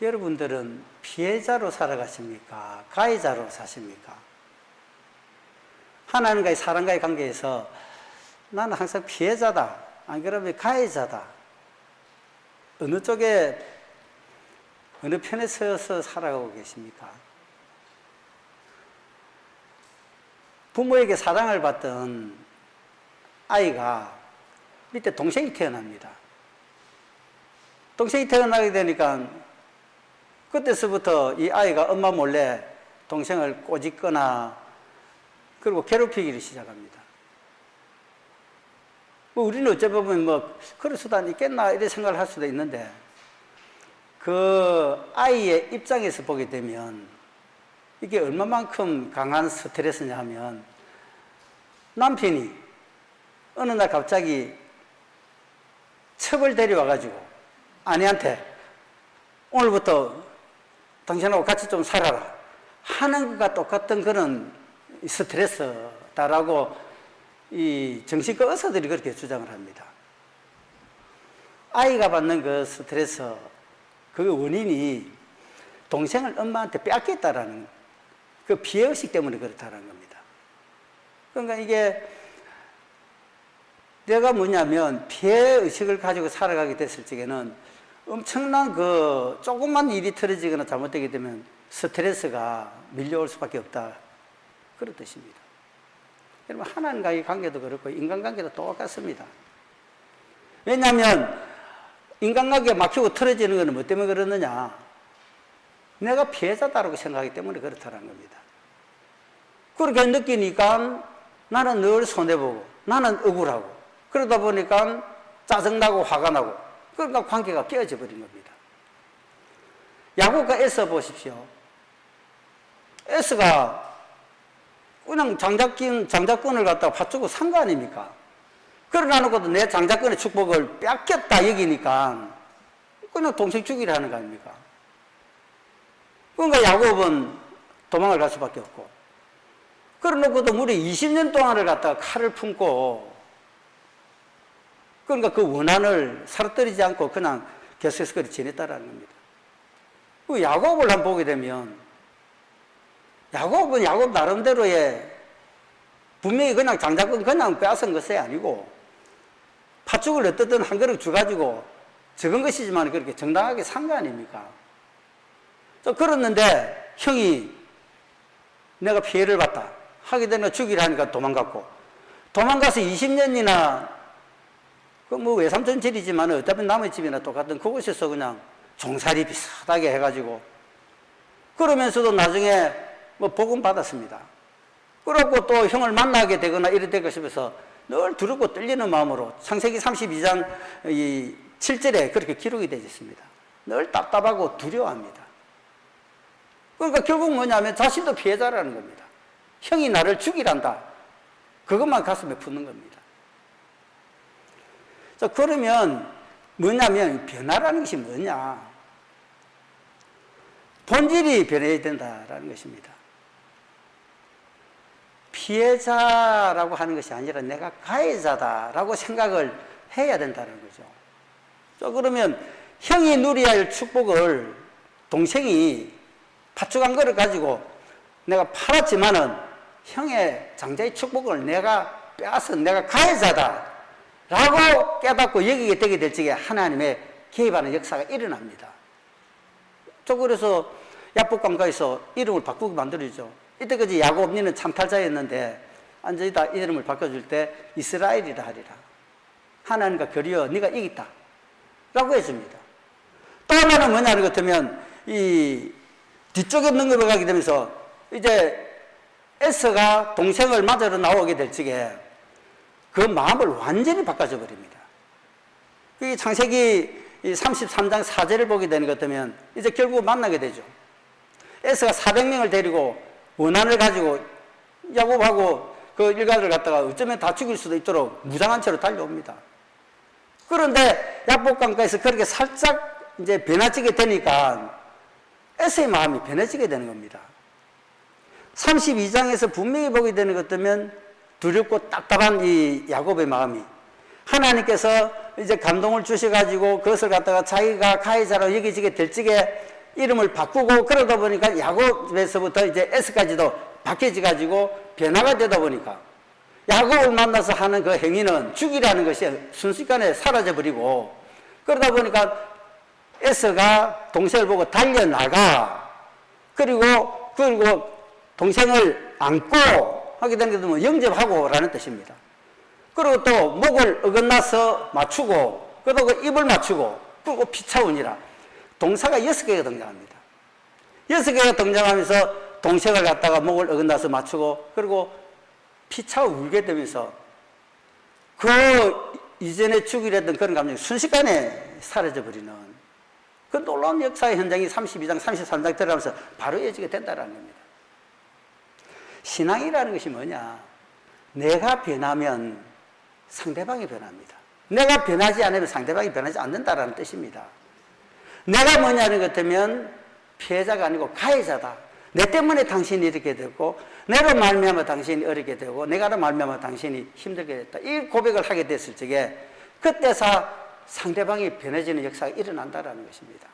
여러분들은 피해자로 살아가십니까? 가해자로 사십니까? 하나님과의 사람과의 관계에서 나는 항상 피해자다, 안 그러면 가해자다. 어느 쪽에, 어느 편에 서서 살아가고 계십니까? 부모에게 사랑을 받던 아이가 밑에 동생이 태어납니다. 동생이 태어나게 되니까 그때서부터 이 아이가 엄마 몰래 동생을 꼬집거나 그리고 괴롭히기를 시작합니다. 우리는 어찌 보면 그럴 수도 안 있겠나 이런 생각을 할 수도 있는데 그 아이의 입장에서 보게 되면 이게 얼마만큼 강한 스트레스냐 하면 남편이 어느 날 갑자기 첩을 데려와가지고 아내한테 오늘부터 당신하고 같이 좀 살아라 하는 것과 똑같은 그런 스트레스다라고 이 정신과 의사들이 그렇게 주장을 합니다. 아이가 받는 그 스트레스, 그 원인이 동생을 엄마한테 뺏겼다라는 그 피해의식 때문에 그렇다는 겁니다. 그러니까 이게 내가 뭐냐면 피해의식을 가지고 살아가게 됐을 적에는 엄청난 그 조금만 일이 틀어지거나 잘못되게 되면 스트레스가 밀려올 수밖에 없다. 그런 뜻입니다. 여러분, 하나님과의 관계도 그렇고 인간관계도 똑같습니다. 왜냐하면 인간관계가 막히고 틀어지는 것은 뭐 때문에 그러느냐? 내가 피해자다라고 생각하기 때문에 그렇다는 겁니다. 그렇게 느끼니까 나는 늘 손해보고 나는 억울하고 그러다 보니까 짜증나고 화가 나고 그러니까 관계가 깨어져 버린 겁니다. 야곱과 에서 보십시오. 에서가 그냥 장자권을 갖다가 팥주고 산 거 아닙니까? 그러나 놓고도 내 장자권의 축복을 뺏겼다 여기니까 그냥 동생 죽이려 하는 거 아닙니까? 그러니까 야곱은 도망을 갈 수밖에 없고 그러나 놓고도 무려 20년 동안을 갖다가 칼을 품고 그러니까 그 원한을 사로뜨리지 않고 그냥 계속해서 그렇게 지냈다라는 겁니다. 그 야곱을 한번 보게 되면 야곱은 야곱 나름대로의 분명히 그냥 장자권 그냥 빼앗은 것이 아니고 팥죽을 어떻든 한 그릇 주가지고 적은 것이지만 그렇게 정당하게 산 거 아닙니까? 그랬는데 형이 내가 피해를 봤다 하게 되면 죽이려 하니까 도망갔고 도망가서 20년이나 그 외삼촌 집이지만 어차피 남의 집이나 똑같은 그곳에서 그냥 종살이 비슷하게 해가지고 그러면서도 나중에 복음 받았습니다. 그렇고 또 형을 만나게 되거나 이래 될까 싶어서 늘 두렵고 떨리는 마음으로 창세기 32장 7절에 그렇게 기록이 되어 있습니다. 늘 답답하고 두려워합니다. 그러니까 결국 뭐냐면 자신도 피해자라는 겁니다. 형이 나를 죽이란다. 그것만 가슴에 푸는 겁니다. 자, 그러면 뭐냐면 변화라는 것이 뭐냐? 본질이 변해야 된다라는 것입니다. 피해자라고 하는 것이 아니라 내가 가해자다라고 생각을 해야 된다는 거죠. 자, 그러면 형이 누려야 할 축복을 동생이 팥죽한 거를 가지고 내가 팔았지만은 형의 장자의 축복을 내가 빼앗아 내가 가해자다 라고 깨닫고 여기게 되게 될 적에 하나님의 개입하는 역사가 일어납니다. 그래서 야복강가에서 이름을 바꾸게 만들어주죠. 이때까지 야곱 니는 참탈자였는데 앉아있다 이름을 바꿔줄 때 이스라엘이라 하리라. 하나님과 교리여 네가 이겼다 라고 해줍니다. 또 하나는 뭐냐는 것 같으면 이 뒤쪽에 넘어가게 되면서 이제 에서가 동생을 맞으러 나오게 될 적에 그 마음을 완전히 바꿔줘 버립니다. 이 창세기 33장 4절을 보게 되는 것 같으면 이제 결국 만나게 되죠. 에서가 400명을 데리고 원한을 가지고 야곱하고 그 일가를 갖다가 어쩌면 다 죽일 수도 있도록 무장한 채로 달려옵니다. 그런데 야복강가에서 그렇게 살짝 이제 변화지게 되니까 에서의 마음이 변해지게 되는 겁니다. 32장에서 분명히 보게 되는 것 같으면 두렵고 답답한 이 야곱의 마음이 하나님께서 이제 감동을 주셔가지고 그것을 갖다가 자기가 가해자로 여겨지게 될 적에 이름을 바꾸고 그러다 보니까 야곱에서부터 이제 S까지도 바뀌어져 가지고 변화가 되다 보니까 야곱을 만나서 하는 그 행위는 죽이라는 것이 순식간에 사라져 버리고 그러다 보니까 에서가 동생을 보고 달려나가 그리고 동생을 안고 하게 되는 것은 영접하고 라는 뜻입니다. 그리고 또 목을 어긋나서 맞추고 그리고 입을 맞추고 그리고 피차우니라 동사가 6개가 등장합니다. 6개가 등장하면서 동생을 갖다가 목을 어긋나서 맞추고 그리고 피차고 울게 되면서 그 이전에 죽이려 했던 그런 감정이 순식간에 사라져버리는 그 놀라운 역사의 현장이 32장, 33장 들어가면서 바로 이어지게 된다는 겁니다. 신앙이라는 것이 뭐냐? 내가 변하면 상대방이 변합니다. 내가 변하지 않으면 상대방이 변하지 않는다라는 뜻입니다. 내가 뭐냐는 것 같으면 피해자가 아니고 가해자다. 내 때문에 당신이 이렇게 되고 내로 말미암아 당신이 어렵게 되고 내가로 말미암아 당신이 힘들게 됐다. 이 고백을 하게 됐을 적에 그때서 상대방이 변해지는 역사가 일어난다는 것입니다.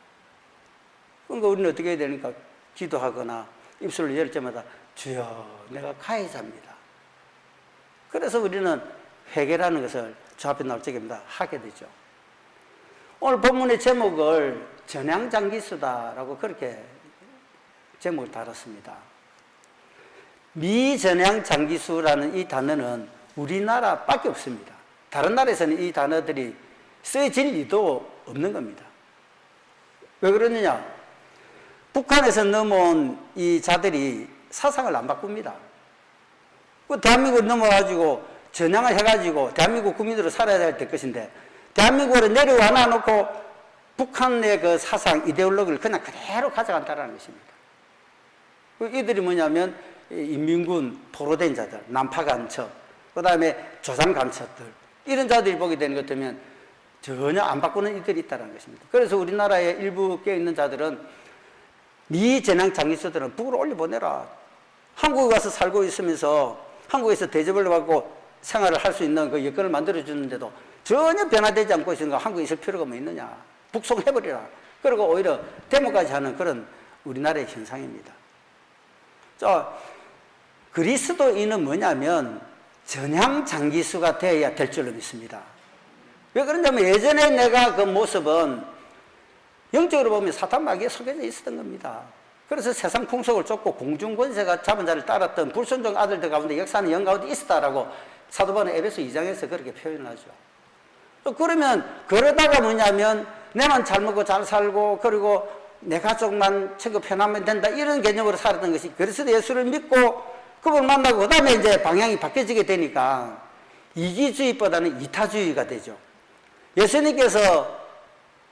그러니까 우리는 어떻게 해야 되니까 기도하거나 입술을 열 때마다 주여 내가 가해자입니다. 그래서 우리는 회개라는 것을 저 앞에 나올 적입니다. 하게 되죠. 오늘 본문의 제목을 전향장기수다라고 그렇게 제목을 달았습니다. 미전향장기수라는 이 단어는 우리나라밖에 없습니다. 다른 나라에서는 이 단어들이 쓰여질 리도 없는 겁니다. 왜 그러느냐? 북한에서 넘어온 이 자들이 사상을 안 바꿉니다. 그 대한민국으로 넘어가지고 전향을 해가지고 대한민국 국민으로 살아야 될 것인데 대한민국으로 내려와 놔놓고 북한의 그 사상, 이데올로기를 그냥 그대로 가져간다는 것입니다. 이들이 뭐냐면 인민군 포로된 자들, 난파 간첩, 그 다음에 조장 간첩들 이런 자들이 보게 되는 것 같으면 전혀 안 바꾸는 이들이 있다는 것입니다. 그래서 우리나라에 일부 깨어있는 자들은 미전향 장기수들은 북으로 올려보내라. 한국에 가서 살고 있으면서 한국에서 대접을 받고 생활을 할 수 있는 그 여건을 만들어주는데도 전혀 변화되지 않고 있으니까 한국에 있을 필요가 뭐 있느냐. 북송해버리라. 그리고 오히려 데모까지 하는 그런 우리나라의 현상입니다. 자, 그리스도인은 뭐냐면 전향장기수가 되어야 될 줄로 믿습니다. 왜 그러냐면 예전에 내가 그 모습은 영적으로 보면 사탄 마귀에 속여져 있었던 겁니다. 그래서 세상 풍속을 쫓고 공중권세가 잡은 자를 따랐던 불순종 아들들 가운데 역사는 영 가운데 있었다라고 사도 바울은 에베소 2장에서 그렇게 표현하죠. 또 그러면 그러다가 뭐냐면 내만 잘 먹고 잘 살고 그리고 내 가족만 취급해나면 된다 이런 개념으로 살았던 것이 그리스도 예수를 믿고 그분을 만나고 그 다음에 이제 방향이 바뀌어지게 되니까 이기주의보다는 이타주의가 되죠. 예수님께서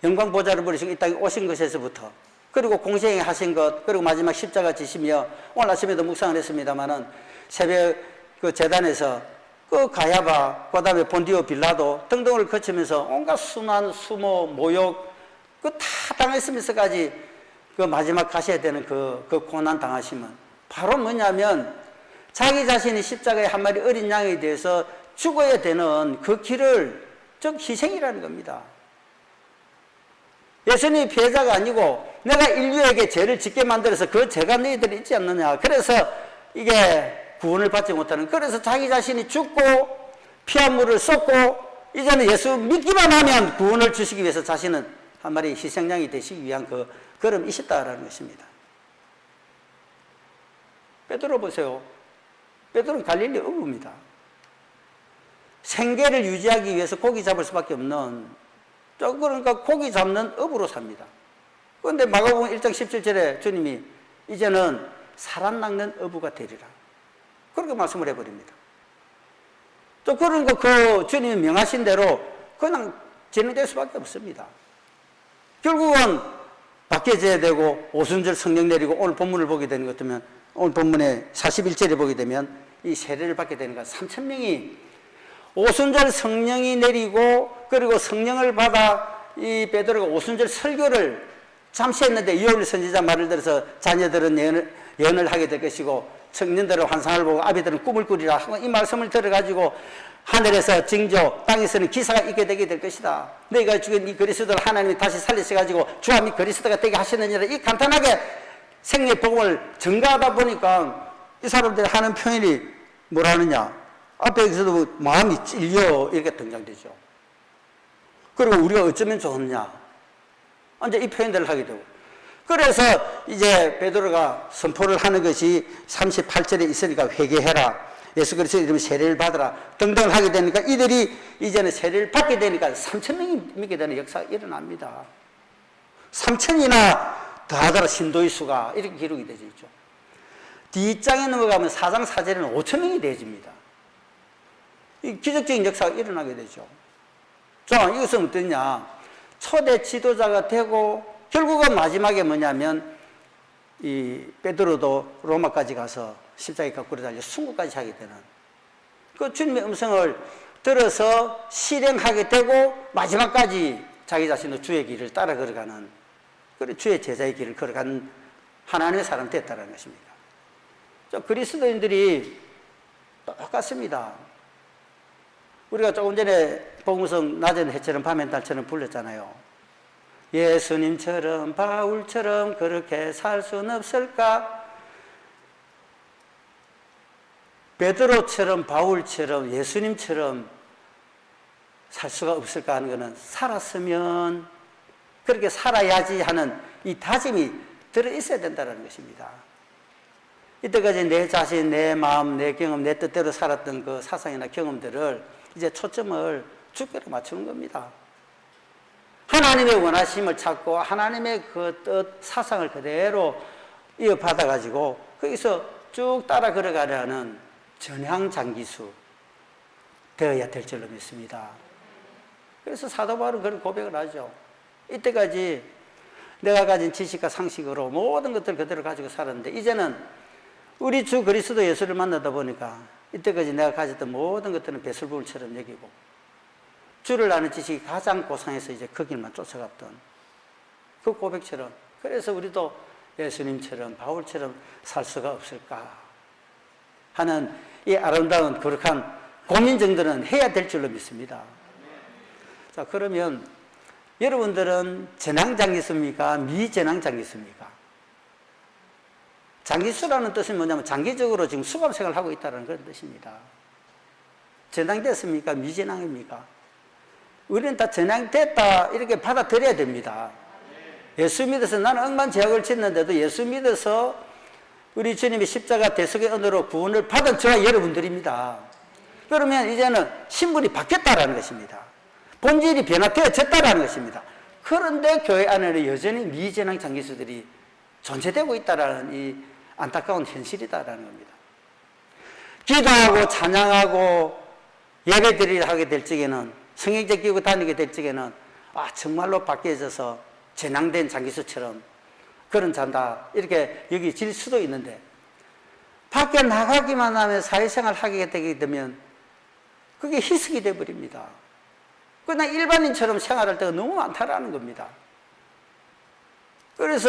영광 보좌를 버리시고 이 땅에 오신 것에서부터 그리고 공생하신 것 그리고 마지막 십자가 지시며 오늘 아침에도 묵상을 했습니다마는 새벽 그 재단에서 그 가야바 그 다음에 본디오 빌라도 등등을 거치면서 온갖 순환, 수모, 모욕 그 다 당했으면서까지 그 마지막 가셔야 되는 그 고난 당하심은 바로 뭐냐면 자기 자신이 십자가의 한 마리 어린 양에 대해서 죽어야 되는 그 길을 즉 희생이라는 겁니다. 예수님이 피해자가 아니고 내가 인류에게 죄를 짓게 만들어서 그 죄가 너희들이 있지 않느냐. 그래서 이게 구원을 받지 못하는 그래서 자기 자신이 죽고 피와 물을 쏟고 이제는 예수 믿기만 하면 구원을 주시기 위해서 자신은 한 마리 희생양이 되시기 위한 그 걸음이셨다라는 것입니다. 베드로 보세요. 베드로는 갈릴리 어부입니다. 생계를 유지하기 위해서 고기 잡을 수밖에 없는 그러니까 고기 잡는 어부로 삽니다. 그런데 마가복음 1장 17절에 주님이 이제는 사람 낚는 어부가 되리라. 그렇게 말씀을 해버립니다. 또 그러니까 그 주님이 명하신 대로 그냥 진행될 수밖에 없습니다. 결국은 바뀌어져야 되고 오순절 성령 내리고 오늘 본문을 보게 되는 것 같으면 오늘 본문의 41절에 보게 되면 이 세례를 받게 되는 것 3,000명이 오순절 성령이 내리고 그리고 성령을 받아 이 베드로가 오순절 설교를 잠시 했는데 요엘 선지자 말을 들어서 자녀들은 예언을 하게 될 것이고 청년들은 환상을 보고 아비들은 꿈을 꾸리라 하고 이 말씀을 들어가지고 하늘에서 징조, 땅에서는 기사가 있게 되게 될 것이다. 너희가 죽은 이 그리스도를 하나님이 다시 살리셔가지고 주와 및 그리스도가 되게 하시느니라. 이 간단하게 생애 복음을 전가하다 보니까 이 사람들이 하는 표현이 뭐라느냐. 앞에서도 마음이 찔려 이렇게 등장되죠. 그리고 우리가 어쩌면 좋느냐. 이제 이 표현들을 하게 되고. 그래서 이제 베드로가 선포를 하는 것이 38절에 있으니까 회개해라. 예수 그리스도 이름으로 세례를 받으라. 등등을 하게 되니까 이들이 이제는 세례를 받게 되니까 3,000명이 믿게 되는 역사가 일어납니다. 3,000이나 더하더라 신도의 수가 이렇게 기록이 되어 있죠. 뒷장에 넘어가면 4장 4절에는 5,000명이 되어집니다. 이 기적적인 역사가 일어나게 되죠. 자, 이것은 어떠냐. 초대 지도자가 되고 결국은 마지막에 뭐냐면 이 베드로도 로마까지 가서 십자가에 거꾸로 달려 순교까지 하게 되는 그 주님의 음성을 들어서 실행하게 되고 마지막까지 자기 자신도 주의 길을 따라 걸어가는 그리고 주의 제자의 길을 걸어가는 하나님의 사람 됐다는 것입니다. 그리스도인들이 똑같습니다. 우리가 조금 전에 복음성 낮에는 해처럼 밤엔 달처럼 불렀잖아요. 예수님처럼 바울처럼 그렇게 살 수는 없을까? 베드로처럼 바울처럼 예수님처럼 살 수가 없을까 하는 것은 살았으면 그렇게 살아야지 하는 이 다짐이 들어있어야 된다는 것입니다. 이때까지 내 자신, 내 마음, 내 경험, 내 뜻대로 살았던 그 사상이나 경험들을 이제 초점을 주께로 맞추는 겁니다. 하나님의 원하심을 찾고 하나님의 그 뜻, 사상을 그대로 이어받아가지고 거기서 쭉 따라 걸어가려는 전향장기수 되어야 될 줄로 믿습니다. 그래서 사도 바울은 그런 고백을 하죠. 이때까지 내가 가진 지식과 상식으로 모든 것들을 그대로 가지고 살았는데 이제는 우리 주 그리스도 예수를 만나다 보니까 이때까지 내가 가졌던 모든 것들은 배설물처럼 여기고 주를 아는 지식이 가장 고상해서 이제 그 길만 쫓아갔던 그 고백처럼 그래서 우리도 예수님처럼 바울처럼 살 수가 없을까 하는 이 아름다운 거룩한 고민 정도는 해야 될 줄로 믿습니다. 자, 그러면 여러분들은 전향장기수입니까? 미전향장기수입니까? 장기수라는 뜻은 뭐냐면 장기적으로 지금 수감생활을 하고 있다는 그런 뜻입니다. 전향됐습니까? 미전향입니까? 우리는 다 전향됐다 이렇게 받아들여야 됩니다. 예수 믿어서 나는 억만제약을 짓는데도 예수 믿어서 우리 주님의 십자가 대속의 은혜로 구원을 받은 저와 여러분들입니다. 그러면 이제는 신분이 바뀌었다는 것입니다. 본질이 변화되어졌다는 것입니다. 그런데 교회 안에는 여전히 미전향 장기수들이 존재되고 있다는 이 안타까운 현실이다라는 겁니다. 기도하고 찬양하고 예배드리를 하게 될 적에는 성경책 끼고 다니게 될 적에는 정말로 바뀌어져서 전향된 장기수처럼 그런 잔다 이렇게 여기질 수도 있는데 밖에 나가기만 하면 사회생활 하게 되게 되면 그게 희석이 되어버립니다. 그냥 일반인처럼 생활할 때가 너무 많다라는 겁니다. 그래서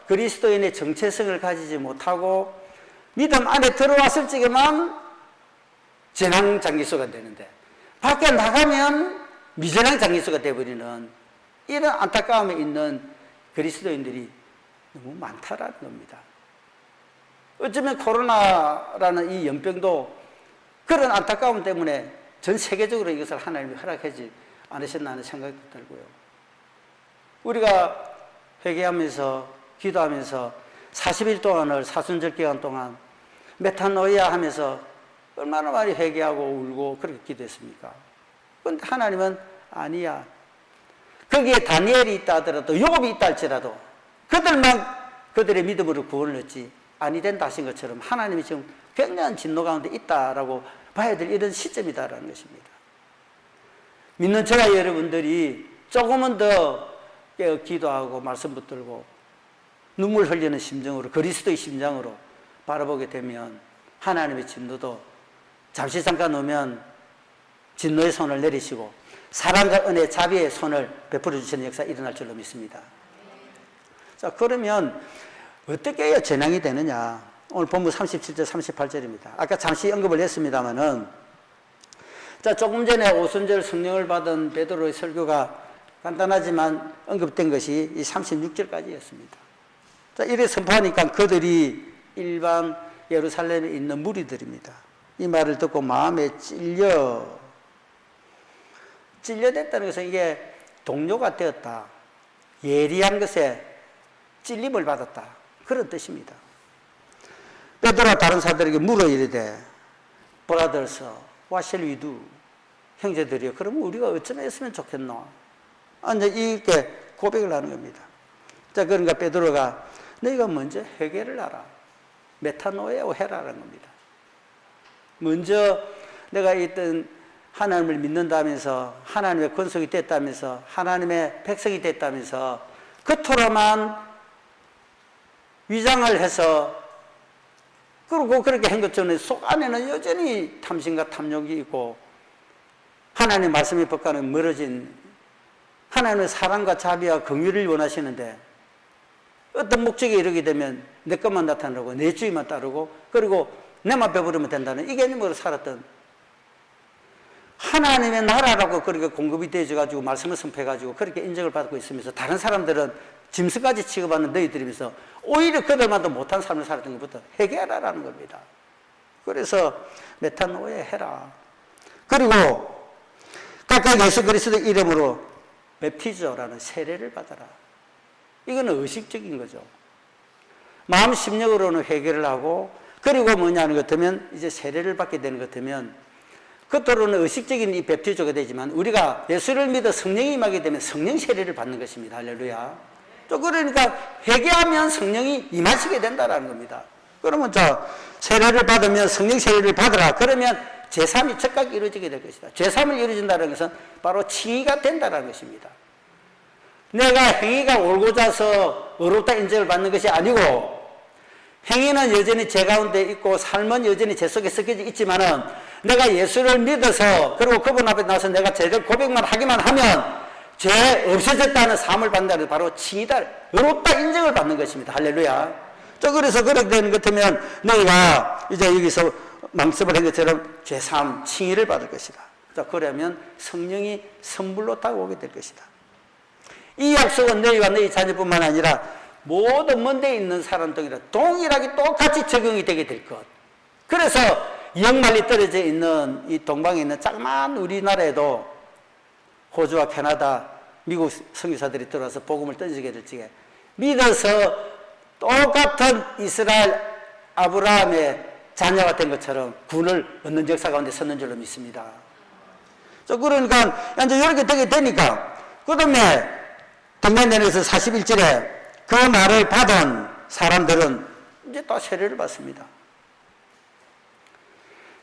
그리스도인의 정체성을 가지지 못하고 믿음 안에 들어왔을 적에만 전향장기수가 되는데 밖에 나가면 미전향장기수가 되어버리는 이런 안타까움에 있는 그리스도인들이 너무 많다라는 겁니다. 어쩌면 코로나라는 이 연병도 그런 안타까움 때문에 전 세계적으로 이것을 하나님이 허락하지 않으셨나 하는 생각이 들고요. 우리가 회개하면서 기도하면서 40일 동안을 사순절 기간 동안 메타노이아 하면서 얼마나 많이 회개하고 울고 그렇게 기도했습니까? 그런데 하나님은 아니야. 거기에 다니엘이 있다 하더라도 욥이 있다 할지라도 그들만 그들의 믿음으로 구원을 얻지 아니 된다 하신 것처럼 하나님이 지금 굉장한 진노 가운데 있다라고 봐야 될 이런 시점이다라는 것입니다. 믿는 저와 여러분들이 조금은 더 깨어 기도하고 말씀 붙들고 눈물 흘리는 심정으로 그리스도의 심장으로 바라보게 되면 하나님의 진노도 잠시 잠깐 오면 진노의 손을 내리시고 사랑과 은혜, 자비의 손을 베풀어 주시는 역사가 일어날 줄로 믿습니다. 자, 그러면 어떻게 해야 전향이 되느냐? 오늘 본문 37절, 38절입니다. 아까 잠시 언급을 했습니다만은 자, 조금 전에 오순절 성령을 받은 베드로의 설교가 간단하지만 언급된 것이 이 36절까지였습니다. 자, 이래 선포하니까 그들이 일반 예루살렘에 있는 무리들입니다. 이 말을 듣고 마음에 찔려댔다는 것은 이게 동료가 되었다. 예리한 것에 찔림을 받았다. 그런 뜻입니다. 베드로가 다른 사람들에게 물어 이르되 Brothers, what shall we do? 형제들이요. 그러면 우리가 어쩌면 했으면 좋겠노? 이제 이렇게 고백을 하는 겁니다. 자, 그러니까 베드로가 너희가 먼저 회개를 하라. 메타노에오 해라라는 겁니다. 먼저 내가 있던 하나님을 믿는다면서 하나님의 권속이 됐다면서 하나님의 백성이 됐다면서 겉으로만 위장을 해서 그리고 그렇게 한 것처럼 속 안에는 여전히 탐심과 탐욕이 있고 하나님의 말씀의 법과는 멀어진 하나님의 사랑과 자비와 긍휼을 원하시는데 어떤 목적에 이르게 되면 내 것만 나타나고 내 주의만 따르고 그리고 내만 배부르면 된다는 이 개념으로 살았던 하나님의 나라라고 그렇게 공급이 되어가지고 말씀을 선포해가지고 그렇게 인정을 받고 있으면서 다른 사람들은 짐승까지 취급하는 너희들이면서 오히려 그들만도 못한 삶을 살았던 것부터 회개하라라는 겁니다. 그래서 메타노에 해라. 그리고 각각 예수 그리스도의 이름으로 맵티저라는 세례를 받아라. 이거는 의식적인 거죠. 마음 심령으로는 회개를 하고 그리고 뭐냐는 것 같으면 이제 세례를 받게 되는 것 같으면 겉으로는 의식적인 이 뵙티저가 되지만 우리가 예수를 믿어 성령이 임하게 되면 성령 세례를 받는 것입니다. 할렐루야. 또 그러니까 회개하면 성령이 임하시게 된다라는 겁니다. 그러면 자 세례를 받으면 성령 세례를 받으라. 그러면 제3이 즉각 이루어지게 될 것이다. 제3을 이루어진다는 것은 바로 칭의가 된다는 것입니다. 내가 행위가 옳고자서 의롭다 인정을 받는 것이 아니고 행위는 여전히 제 가운데 있고 삶은 여전히 제 속에 섞여져 있지만은 내가 예수를 믿어서 그리고 그분 앞에 나와서 내가 죄를 고백만 하기만 하면 죄 없어졌다는 사함을 받는다는 바로 칭의다. 의롭다 인정을 받는 것입니다. 할렐루야. 자, 그래서 그렇게 되는 것 같으면 너희가 이제 여기서 망습을 한 것처럼 죄사함, 칭의를 받을 것이다. 자, 그러면 성령이 선물로 다가오게 될 것이다. 이 약속은 너희와 너희 자녀뿐만 아니라 모든 먼데 있는 사람들이라 동일하게 똑같이 적용이 되게 될 것. 그래서 영말리 떨어져 있는 이 동방에 있는 자그마한 우리나라에도 호주와 캐나다, 미국 선교사들이 들어와서 복음을 던지게 될 적에 믿어서 똑같은 이스라엘 아브라함의 자녀가 된 것처럼 구원을 얻는 역사 가운데 섰는 줄로 믿습니다. 그러니까 이제 이렇게 되게 되니까 그 다음에 동면내에서 41절에 그 말을 받은 사람들은 이제 다 세례를 받습니다.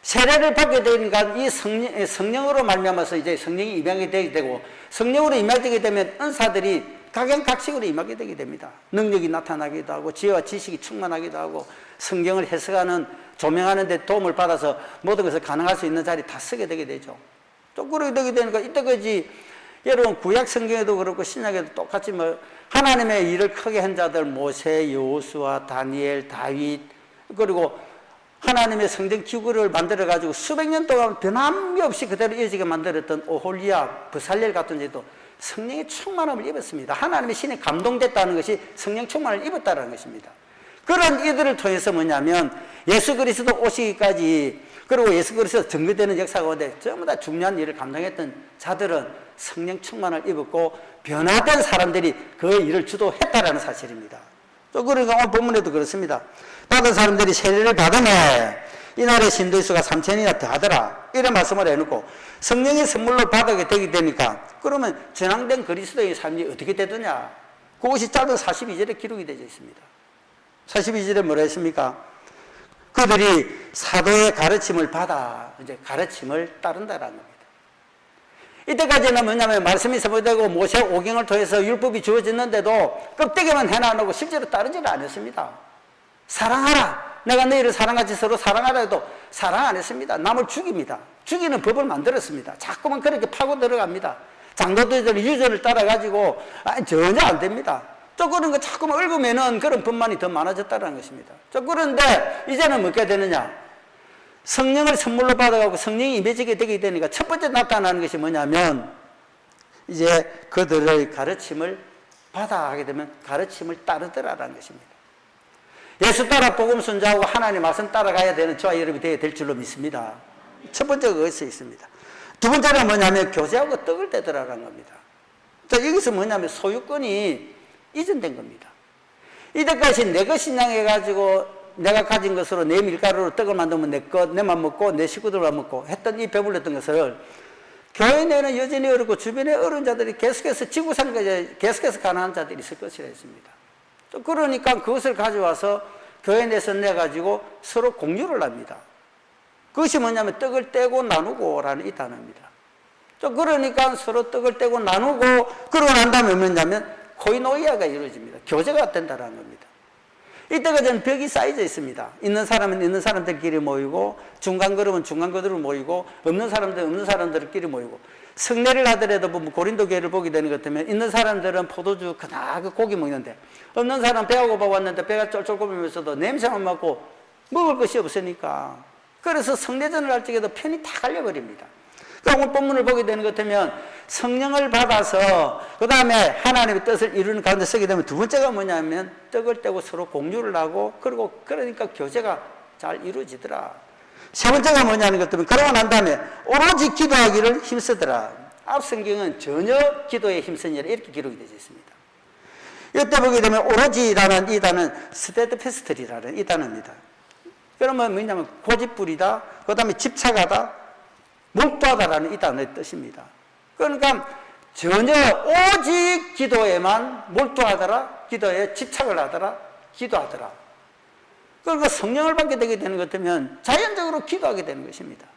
세례를 받게 되니까 이 성령으로 말미암아서 이제 성령이 임하게 되게 되고 성령으로 임하게 되면 은사들이 각양각식으로 임하게 되게 됩니다. 능력이 나타나기도 하고 지혜와 지식이 충만하기도 하고 성경을 해석하는 조명하는 데 도움을 받아서 모든 것을 가능할 수 있는 자리 다 쓰게 되게 되죠. 또 그렇게 되게 되니까 이때까지 여러분 구약 성경에도 그렇고 신약에도 똑같이 뭐 하나님의 일을 크게 한 자들 모세, 여호수아, 다니엘, 다윗 그리고 하나님의 성전 기구를 만들어 가지고 수백 년 동안 변함이 없이 그대로 이어지게 만들었던 오홀리압, 브살렐 같은 자도 성령의 충만함을 입었습니다. 하나님의 신에 감동됐다는 것이 성령 충만을 입었다는 것입니다. 그런 이들을 통해서 뭐냐면 예수 그리스도 오시기까지 그리고 예수 그리스도 증거되는 역사 가운데 전부 다 중요한 일을 감당했던 자들은 성령 충만을 입었고 변화된 사람들이 그 일을 주도했다라는 사실입니다. 또 그러니까 오늘 본문에도 그렇습니다. 받은 사람들이 세례를 받으면 이날의 신도의 수가 3,000이나 더하더라. 이런 말씀을 해놓고 성령의 선물로 받게 되게 되니까 그러면 전향된 그리스도의 삶이 어떻게 되더냐. 그것이 짧은 42절에 기록이 되어 있습니다. 42절에 뭐라 했습니까? 그들이 사도의 가르침을 받아 이제 가르침을 따른다라는 겁니다. 이때까지는 뭐냐면 말씀이 선포되고 모세 오경을 통해서 율법이 주어졌는데도 껍데기만 해놔놓고 실제로 따르지를 않았습니다. 사랑하라. 내가 너희를 사랑같이 서로 사랑하라 해도 사랑 안 했습니다. 남을 죽입니다. 죽이는 법을 만들었습니다. 자꾸만 그렇게 파고 들어갑니다. 장로들이 유전을 따라가지고 전혀 안 됩니다. 또 그런 거 자꾸만 읊으면은 그런 법만이 더 많아졌다는 것입니다. 그런데 이제는 뭐게 되느냐? 성령을 선물로 받아가고 성령이 임해지게 되게 되니까 첫 번째 나타나는 것이 뭐냐면 이제 그들의 가르침을 받아 하게 되면 가르침을 따르더라라는 것입니다. 예수 따라 복음 순종하고 하나님 말씀 따라가야 되는 저와 여러분이 되어야 될 줄로 믿습니다. 첫 번째가 그것이 있습니다. 두 번째는 뭐냐면 교제하고 떡을 떼더라라는 겁니다. 자, 여기서 뭐냐면 소유권이 이전된 겁니다. 이때까지 내 것이냐 해가지고 내가 가진 것으로 내 밀가루로 떡을 만들면 내 것, 내만 먹고 내 식구들만 먹고 했던 이 배불렀던 것을 교회 내에는 여전히 어렵고 주변에 어려운 자들이 계속해서 지구상에 계속해서 가난한 자들이 있을 것이라 했습니다. 그러니까 그것을 가져와서 교회 내에서 내가지고 서로 공유를 합니다. 그것이 뭐냐면 떡을 떼고 나누고 라는 이 단어입니다. 그러니까 서로 떡을 떼고 나누고 그러고 난 다음에 뭐냐면 코이노이아가 이루어집니다. 교제가 된다는 겁니다. 이때가 전 벽이 쌓여져 있습니다. 있는 사람은 있는 사람들끼리 모이고 중간 그룹은 중간 그룹으로 모이고 없는 사람들은 없는 사람들끼리 모이고 성례를 하더라도 고린도 교회를 보게 되는 것 같으면 있는 사람들은 포도주 그나그 고기 먹는데 없는 사람은 배가 고파 왔는데 배가 쫄쫄 고프면서도 냄새만 맡고 먹을 것이 없으니까 그래서 성례전을 할 적에도 편이 다 갈려버립니다. 오늘 본문을 보게 되는 것 같으면 성령을 받아서 그 다음에 하나님의 뜻을 이루는 가운데 서게 되면 두 번째가 뭐냐면 떡을 떼고 서로 공유를 하고 그리고 그러니까 교제가 잘 이루어지더라. 세 번째가 뭐냐는 것 때문에 그러고 난 다음에 오로지 기도하기를 힘쓰더라. 앞 성경은 전혀 기도에 힘쓰니라 이렇게 기록이 되어 있습니다. 이때 보게 되면 오로지라는 이 단어는 스테드페스트리라는 이 단어입니다. 그러면 뭐냐면 고집부리다, 그 다음에 집착하다, 몰두하다라는 이 단어의 뜻입니다. 그러니까 전혀 오직 기도에만 몰두하더라, 기도에 집착을 하더라, 기도하더라. 그러니까 성령을 받게 되게 되는 것 같으면 자연적으로 기도하게 되는 것입니다.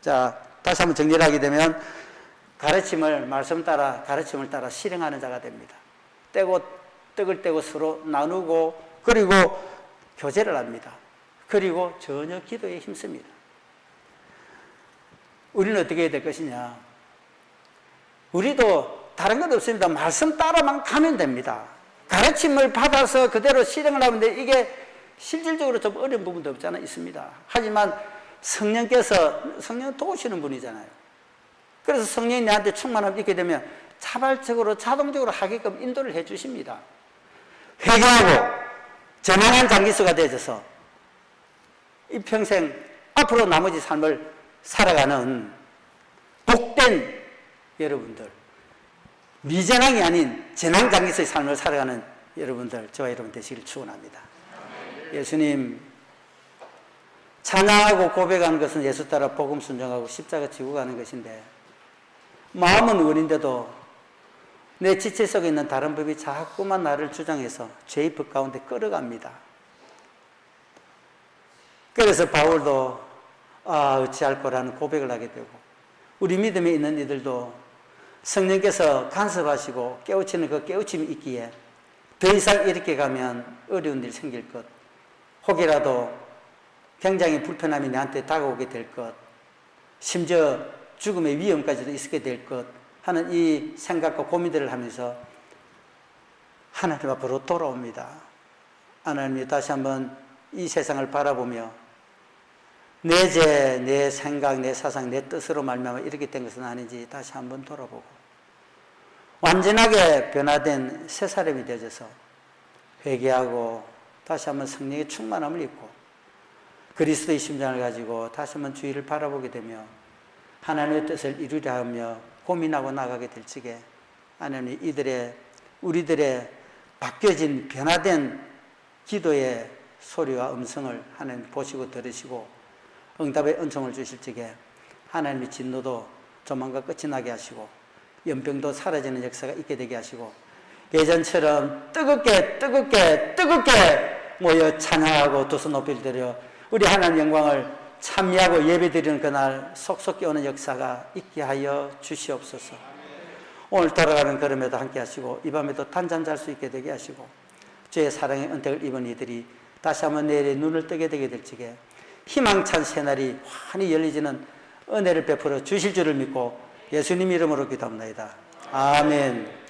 자, 다시 한번 정리를 하게 되면 가르침을 말씀 따라 가르침을 따라 실행하는 자가 됩니다. 떡을 떼고 서로 나누고 그리고 교제를 합니다. 그리고 전혀 기도에 힘씁니다. 우리는 어떻게 해야 될 것이냐? 우리도 다른 것 없습니다. 말씀 따라만 가면 됩니다. 가르침을 받아서 그대로 실행을 하면 돼. 이게 실질적으로 좀 어려운 부분도 없잖아 있습니다. 하지만 성령은 도우시는 분이잖아요. 그래서 성령이 내한테 충만함이 있게 되면 자발적으로 자동적으로 하게끔 인도를 해 주십니다. 회개하고 전향한 장기수가 되어져서 이 평생 앞으로 나머지 삶을 살아가는 복된 여러분들, 미전항이 아닌 전항장기수의 삶을 살아가는 여러분들, 저와 여러분 되시기를 축원합니다. 예수님 찬양하고 고백하는 것은 예수 따라 복음 순종하고 십자가 지고 가는 것인데 마음은 원인데도 내 지체 속에 있는 다른 법이 자꾸만 나를 주장해서 죄의 법 가운데 끌어갑니다. 그래서 바울도 어찌할 거라는 고백을 하게 되고 우리 믿음에 있는 이들도 성령께서 간섭하시고 깨우치는 그 깨우침이 있기에 더 이상 이렇게 가면 어려운 일 생길 것, 혹이라도 굉장히 불편함이 나한테 다가오게 될 것, 심지어 죽음의 위험까지도 있게 될 것 하는 이 생각과 고민들을 하면서 하나님 앞으로 돌아옵니다. 하나님이 다시 한번 이 세상을 바라보며 내 죄, 내 생각, 내 사상, 내 뜻으로 말미암아 이렇게 된 것은 아닌지 다시 한번 돌아보고 완전하게 변화된 새 사람이 되어져서 회개하고 다시 한번 성령의 충만함을 입고 그리스도의 심장을 가지고 다시 한번 주위를 바라보게 되며 하나님의 뜻을 이루려 하며 고민하고 나가게 될 적에 하나님 우리들의 바뀌어진 변화된 기도의 소리와 음성을 하나님 보시고 들으시고 응답의 은총을 주실 적에 하나님의 진노도 조만간 끝이 나게 하시고 연병도 사라지는 역사가 있게 되게 하시고 예전처럼 뜨겁게 모여 찬양하고 두 손 높이 들여 우리 하나님 영광을 찬미하고 예배드리는 그날 속속히 오는 역사가 있게 하여 주시옵소서. 오늘 돌아가는 걸음에도 함께 하시고 이 밤에도 단잠 잘 수 있게 되게 하시고 주의 사랑의 은택을 입은 이들이 다시 한번 내일에 눈을 뜨게 되게 될 적에 희망찬 새날이 환히 열리지는 은혜를 베풀어 주실 줄을 믿고 예수님 이름으로 기도합니다. 아멘.